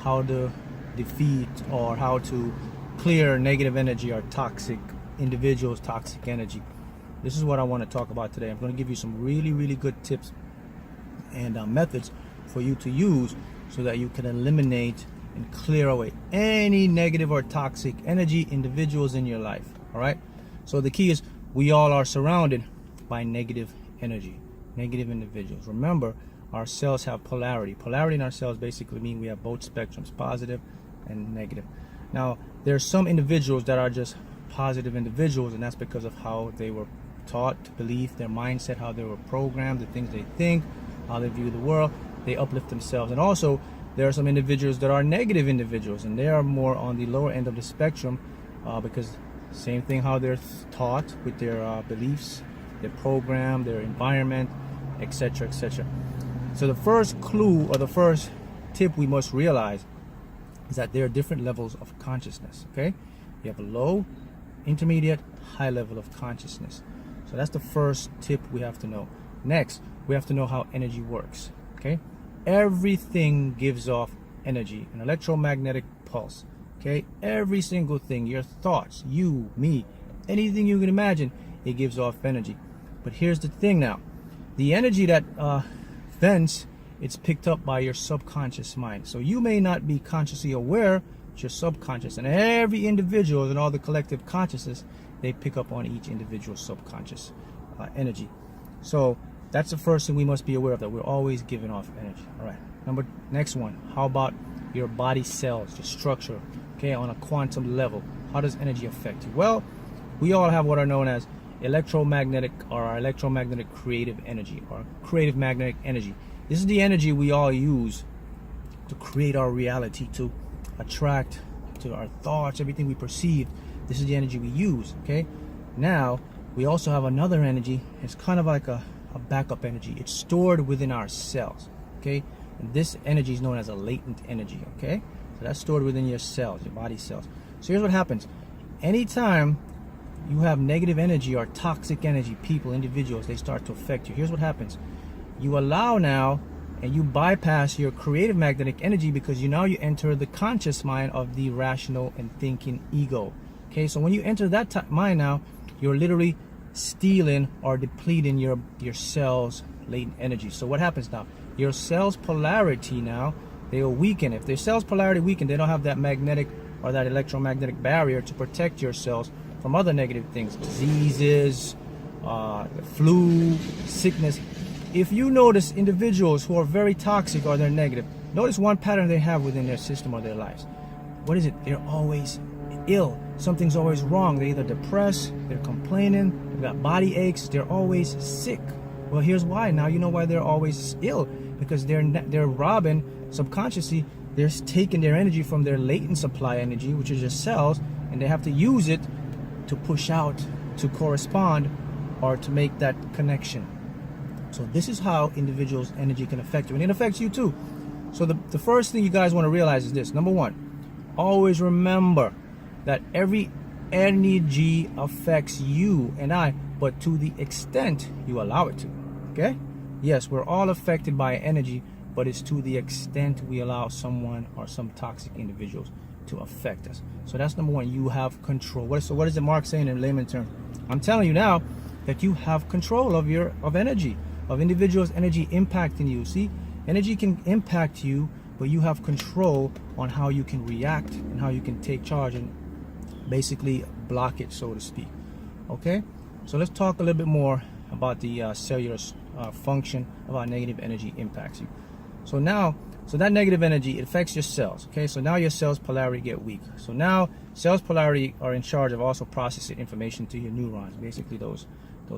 how to defeat or how to clear negative energy or toxic individuals, toxic energy. This is what I want to talk about today. I'm going to give you some really good tips and methods for you to use so that you can eliminate and clear away any negative or toxic energy individuals in your life. All right, so the key is we all are surrounded by negative energy, negative individuals. Remember, our cells have polarity. Polarity in our cells basically mean we have both spectrums, positive and negative. Now, there are some individuals that are just positive individuals, and that's because of how they were taught to believe, their mindset, how they were programmed, the things they think, how they view the world. They uplift themselves. And also, there are some individuals that are negative individuals, and they are more on the lower end of the spectrum because same thing, how they're taught with their beliefs, their program, their environment, etc., etc. So the first clue or the first tip we must realize is that there are different levels of consciousness. Okay, you have a low, intermediate, high level of consciousness. So that's the first tip we have to know. Next, we have to know how energy works. Okay, everything gives off energy, an electromagnetic pulse. Okay, every single thing, your thoughts, you, me, anything you can imagine, it gives off energy. But here's the thing now, the energy that vents, it's picked up by your subconscious mind. So you may not be consciously aware, it's your subconscious, and every individual and all the collective consciousness, they pick up on each individual subconscious energy. So that's the first thing we must be aware of, that we're always giving off energy. All right, next one, how about your body cells, your structure? Okay, on a quantum level, how does energy affect you? Well, we all have what are known as electromagnetic or our electromagnetic creative energy or creative magnetic energy. This is the energy we all use to create our reality, to attract to our thoughts, everything we perceive. This is the energy we use. Okay, now we also have another energy. It's kind of like a backup energy. It's stored within our cells. Okay, and this energy is known as a latent energy. Okay, so that's stored within your cells, your body cells. So here's what happens. Anytime you have negative energy or toxic energy, people, individuals, they start to affect you. Here's what happens. You allow now and you bypass your creative magnetic energy because you enter the conscious mind of the rational and thinking ego. Okay, so when you enter that mind now, you're literally stealing or depleting your cells' latent energy. So what happens now? Your cells' polarity now, they will weaken. If their cells' polarity weaken, they don't have that magnetic or that electromagnetic barrier to protect your cells from other negative things, diseases, flu, sickness. If you notice individuals who are very toxic or they're negative, notice one pattern they have within their system or their lives. What is it? They're always ill. Something's always wrong. They're either depressed, they're complaining, they've got body aches, they're always sick. Well, here's why. Now you know why they're always ill, because they're robbing subconsciously. They're taking their energy from their latent supply energy, which is your cells, and they have to use it to push out, to correspond, or to make that connection. So this is how individuals' energy can affect you, and it affects you too. So the first thing you guys want to realize is this. Number one, always remember that every energy affects you and I, but to the extent you allow it to. Okay? Yes, we're all affected by energy, but it's to the extent we allow someone or some toxic individuals to affect us. So that's number one. You have control. So what is the Mark saying in layman terms? I'm telling you now that you have control of energy, of individuals' energy impacting you. See, energy can impact you, but you have control on how you can react and how you can take charge and basically block it, so to speak. Okay, so let's talk a little bit more about the cellular function of how negative energy impacts you. So that negative energy, it affects your cells. Okay, so now your cells' polarity get weak. So now cells' polarity are in charge of also processing information to your neurons, basically those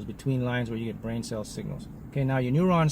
between lines where you get brain cell signals. Okay, now your neuron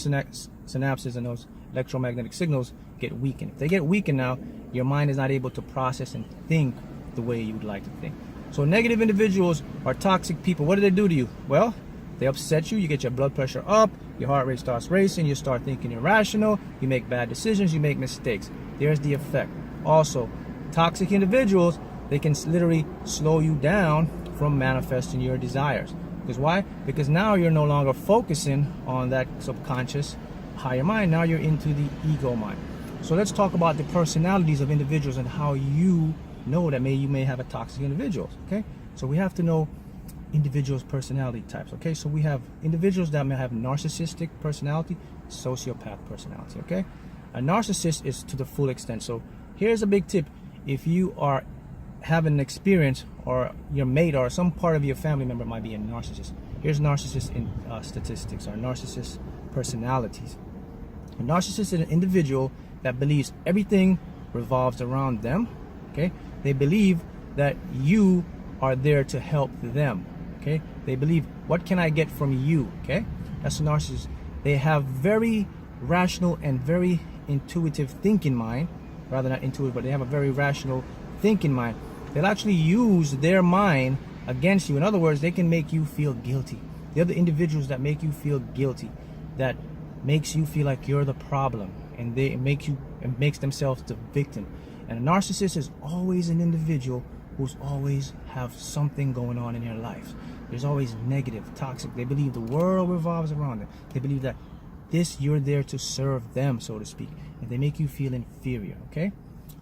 synapses and those electromagnetic signals get weakened. If they get weakened now, your mind is not able to process and think the way you would like to think. So negative individuals are toxic people. What do they do to you? Well, they upset you, you get your blood pressure up, your heart rate starts racing, you start thinking irrational, you make bad decisions, you make mistakes. There's the effect. Also, toxic individuals, they can literally slow you down from manifesting your desires. Because why? Because now you're no longer focusing on that subconscious higher mind. Now you're into the ego mind. So let's talk about the personalities of individuals and how you know that you may have a toxic individual. Okay, so we have to know individuals' personality types. Okay, so we have individuals that may have narcissistic personality, sociopath personality. Okay, a narcissist is to the full extent. So here's a big tip: if you are having an experience, or your mate or some part of your family member might be a narcissist, here's narcissist in statistics, or narcissist personalities. A narcissist is an individual that believes everything revolves around them. Okay, they believe that you are there to help them. Okay, they believe, what can I get from you? Okay, that's a narcissist. They have very rational and very intuitive thinking mind, rather not intuitive, but they have a very rational thinking mind. They'll actually use their mind against you. In other words, they can make you feel guilty. They're the individuals that make you feel guilty, that makes you feel like you're the problem, and it makes themselves the victim. And a narcissist is always an individual who's always have something going on in their life. There's always negative, toxic. They believe the world revolves around them. They believe that you're there to serve them, so to speak, and they make you feel inferior. Okay,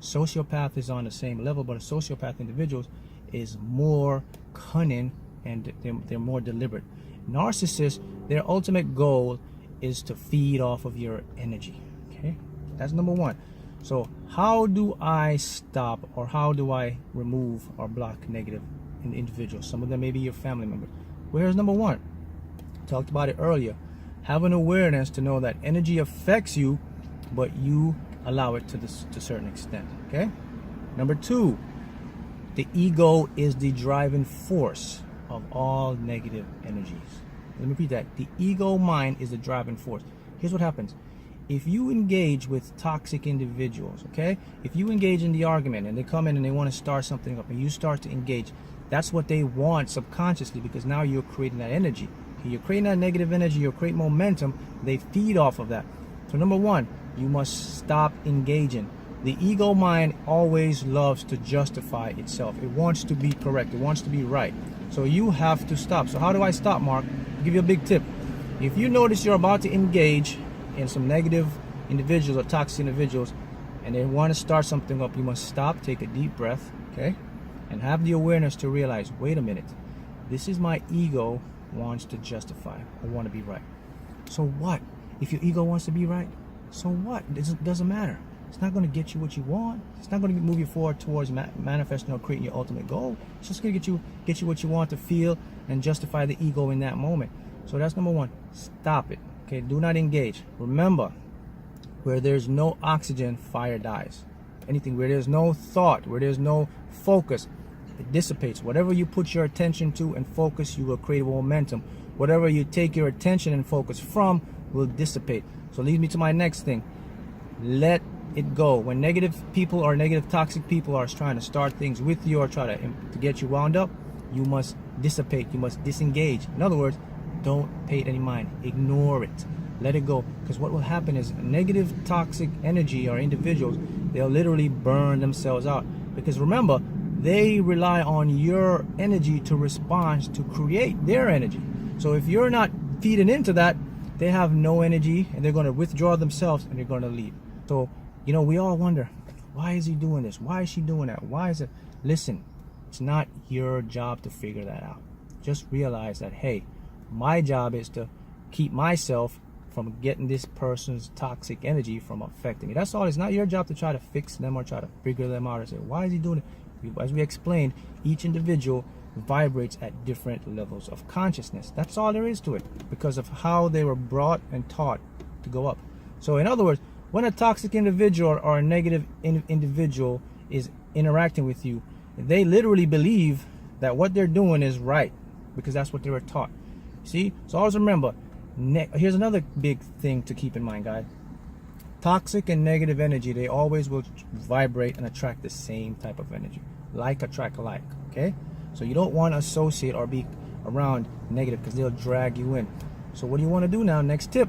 sociopath is on the same level, but a sociopath individual is more cunning and they're more deliberate. Narcissists, their ultimate goal is to feed off of your energy. Okay, that's number one. So how do I stop, or how do I remove or block negative individuals? Some of them may be your family members. Well, here's number one. Talked about it earlier. Have an awareness to know that energy affects you, but you allow it to a certain extent. Okay. Number two, the ego is the driving force of all negative energies. Let me repeat that. The ego mind is the driving force. Here's what happens. If you engage with toxic individuals, okay, if you engage in the argument and they come in and they want to start something up and you start to engage, that's what they want subconsciously, because now you're creating that energy. You're creating that negative energy, you're creating momentum, they feed off of that. So number one, you must stop engaging. The ego mind always loves to justify itself. It wants to be correct, it wants to be right. So you have to stop. So how do I stop, Mark? I'll give you a big tip. If you notice you're about to engage in some negative individuals or toxic individuals and they want to start something up, you must stop, take a deep breath, okay, and have the awareness to realize, wait a minute, this is my ego wants to justify, I want to be right. So what? If your ego wants to be right, so what? It doesn't matter. It's not going to get you what you want. It's not going to move you forward towards manifesting or creating your ultimate goal. It's just going to get you what you want to feel and justify the ego in that moment. So that's number one. Stop it. Okay, do not engage. Remember, where there's no oxygen, fire dies. Anything where there's no thought, where there's no focus, it dissipates. Whatever you put your attention to and focus, you will create momentum. Whatever you take your attention and focus from will dissipate. So leads me to my next thing. Let it go. When negative people or negative toxic people are trying to start things with you or try to get you wound up, you must dissipate. You must disengage. In other words, don't pay it any mind. Ignore it. Let it go. Because what will happen is negative toxic energy or individuals, they'll literally burn themselves out. Because remember, they rely on your energy to respond, to create their energy. So if you're not feeding into that, they have no energy and they're going to withdraw themselves and they're going to leave. So, you know, we all wonder, why is he doing this? Why is she doing that? Why is it? Listen, it's not your job to figure that out. Just realize that, hey, my job is to keep myself from getting this person's toxic energy from affecting me. That's all. It's not your job to try to fix them or try to figure them out or say, why is he doing it? As we explained, each individual vibrates at different levels of consciousness. That's all there is to it, because of how they were brought and taught to go up. So in other words, when a toxic individual or a negative individual is interacting with you, they literally believe that what they're doing is right, because that's what they were taught. See? So always remember, here's another big thing to keep in mind, guys. Toxic and negative energy, they always will vibrate and attract the same type of energy. Like attract like, okay? So you don't want to associate or be around negative, because they'll drag you in. So what do you want to do now? Next tip,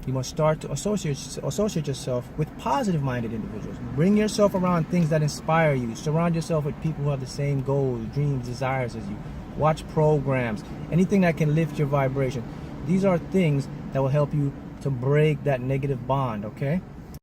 you must start to associate yourself with positive-minded individuals. Bring yourself around things that inspire you. Surround yourself with people who have the same goals, dreams, desires as you. Watch programs, anything that can lift your vibration. These are things that will help you to break that negative bond, okay?